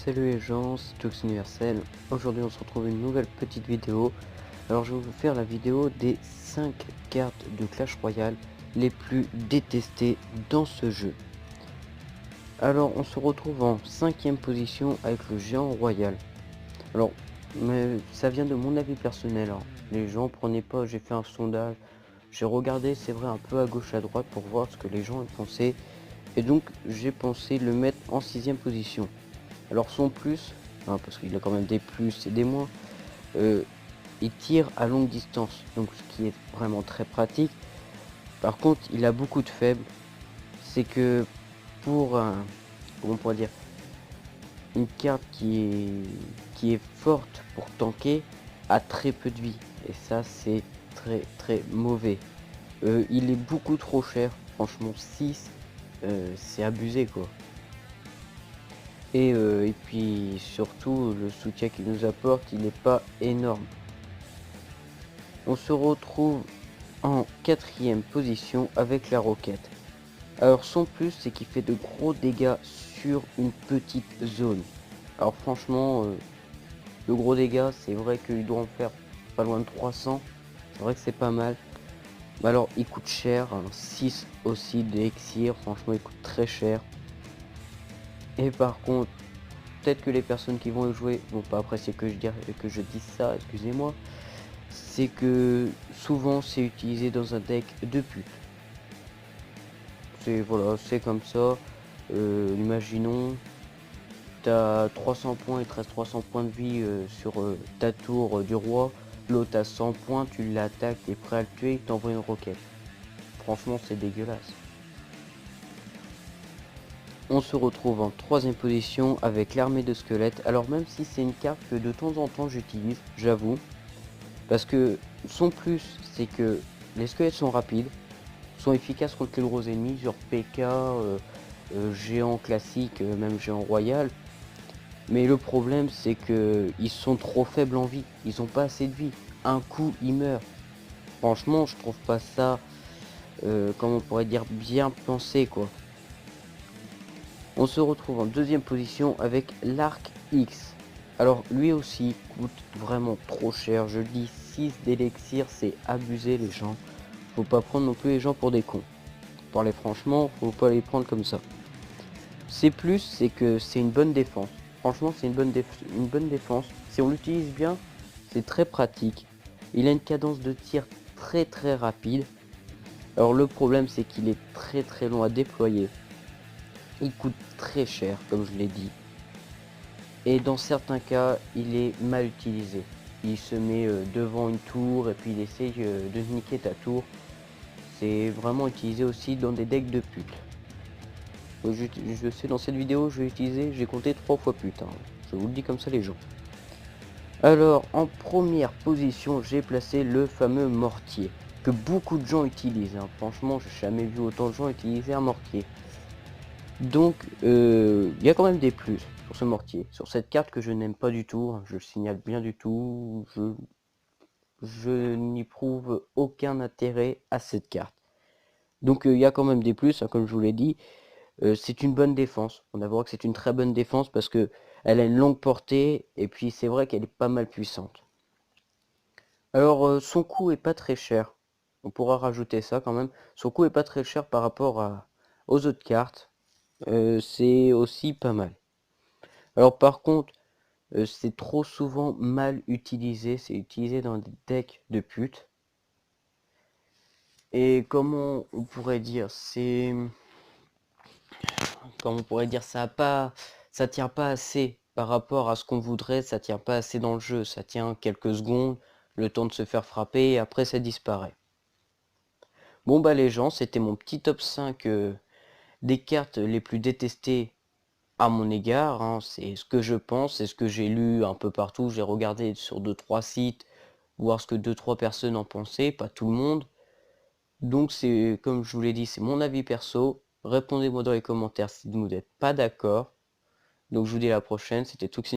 Salut les gens, c'est Tux Universel. Aujourd'hui on se retrouve une nouvelle petite vidéo. Alors je vais vous faire la vidéo des 5 cartes de Clash Royale les plus détestées dans ce jeu. Alors on se retrouve en 5e position avec le géant royal. Alors mais ça vient de mon avis personnel, hein. Les gens prenaient pas, j'ai fait un sondage, j'ai regardé c'est vrai un peu à gauche à droite pour voir ce que les gens pensaient. Et donc j'ai pensé le mettre en 6e position. Alors son plus, hein, parce qu'il a quand même des plus et des moins, il tire à longue distance, donc ce qui est vraiment très pratique. Par contre, il a beaucoup de faibles. C'est que pour un, comment on pourrait dire, une carte qui est forte pour tanker, a très peu de vie. Et ça, c'est très mauvais. Il est beaucoup trop cher. Franchement, 6, c'est abusé quoi. Et puis surtout le soutien qu'il nous apporte, il n'est pas énorme. On se retrouve en 4e position avec la roquette. Alors son plus, c'est qu'il fait de gros dégâts sur une petite zone. Alors franchement, de gros dégâts, c'est vrai qu'il doit en faire pas loin de 300. C'est vrai que c'est pas mal. Mais alors il coûte cher, hein, 6 aussi d'élixir, franchement il coûte très cher. Et par contre, peut-être que les personnes qui vont le jouer vont pas apprécier que je dise ça, excusez-moi. C'est que souvent c'est utilisé dans un deck de pute. C'est voilà, c'est comme ça. Imaginons, t'as 300 points, il te reste 300 points de vie sur ta tour du roi. L'autre a 100 points, tu l'attaques, t'es prêt à le tuer, il t'envoie une roquette. Franchement, c'est dégueulasse. On se retrouve en 3e position avec l'armée de squelettes. Alors même si c'est une carte que de temps en temps j'utilise, j'avoue. Parce que son plus, c'est que les squelettes sont rapides, sont efficaces contre les gros ennemis, genre PK, géant classique, même géant royal. Mais le problème, c'est que ils sont trop faibles en vie, ils ont pas assez de vie. Un coup, ils meurent. Franchement, je trouve pas ça, comment on pourrait dire, bien pensé quoi. On se retrouve en 2e position avec l'arc X. Alors lui aussi coûte vraiment trop cher, je dis 6 d'élixir, c'est abusé les gens. Faut pas prendre non plus les gens pour des cons. Parler franchement, faut pas les prendre comme ça. C+, c'est que c'est une bonne défense. Franchement, c'est une bonne défense. Si on l'utilise bien, c'est très pratique. Il a une cadence de tir très rapide. Alors le problème, c'est qu'il est très long à déployer. Il coûte très cher, comme je l'ai dit. Et dans certains cas, il est mal utilisé. Il se met devant une tour et puis il essaye de niquer ta tour. C'est vraiment utilisé aussi dans des decks de pute. Je sais, dans cette vidéo, je vais utiliser, j'ai compté 3 fois pute, hein. Je vous le dis comme ça les gens. Alors, en première position, j'ai placé le fameux mortier, que beaucoup de gens utilisent, hein. Franchement, j'ai jamais vu autant de gens utiliser un mortier. Donc, il y a quand même des plus sur ce mortier. Sur cette carte que je n'aime pas du tout, hein, je le signale bien du tout, je n'y prouve aucun intérêt à cette carte. Donc, il y a quand même des plus, hein, comme je vous l'ai dit. C'est une bonne défense. On avouera que c'est une très bonne défense parce que elle a une longue portée et puis c'est vrai qu'elle est pas mal puissante. Alors son coût est pas très cher. On pourra rajouter ça quand même. Son coût est pas très cher par rapport aux autres cartes. C'est aussi pas mal. Alors par contre, c'est trop souvent mal utilisé. C'est utilisé dans des decks de pute. Et comment on pourrait dire, ça tient pas assez par rapport à ce qu'on voudrait, ça tient pas assez dans le jeu, ça tient quelques secondes, le temps de se faire frapper et après ça disparaît. Bon bah les gens, c'était mon petit top 5 des cartes les plus détestées à mon égard, hein. C'est ce que je pense, c'est ce que j'ai lu un peu partout, j'ai regardé sur 2-3 sites, voir ce que 2-3 personnes en pensaient, pas tout le monde. Donc c'est, comme je vous l'ai dit, c'est mon avis perso. Répondez-moi dans les commentaires si vous n'êtes pas d'accord. Donc je vous dis à la prochaine, c'était Tuxin.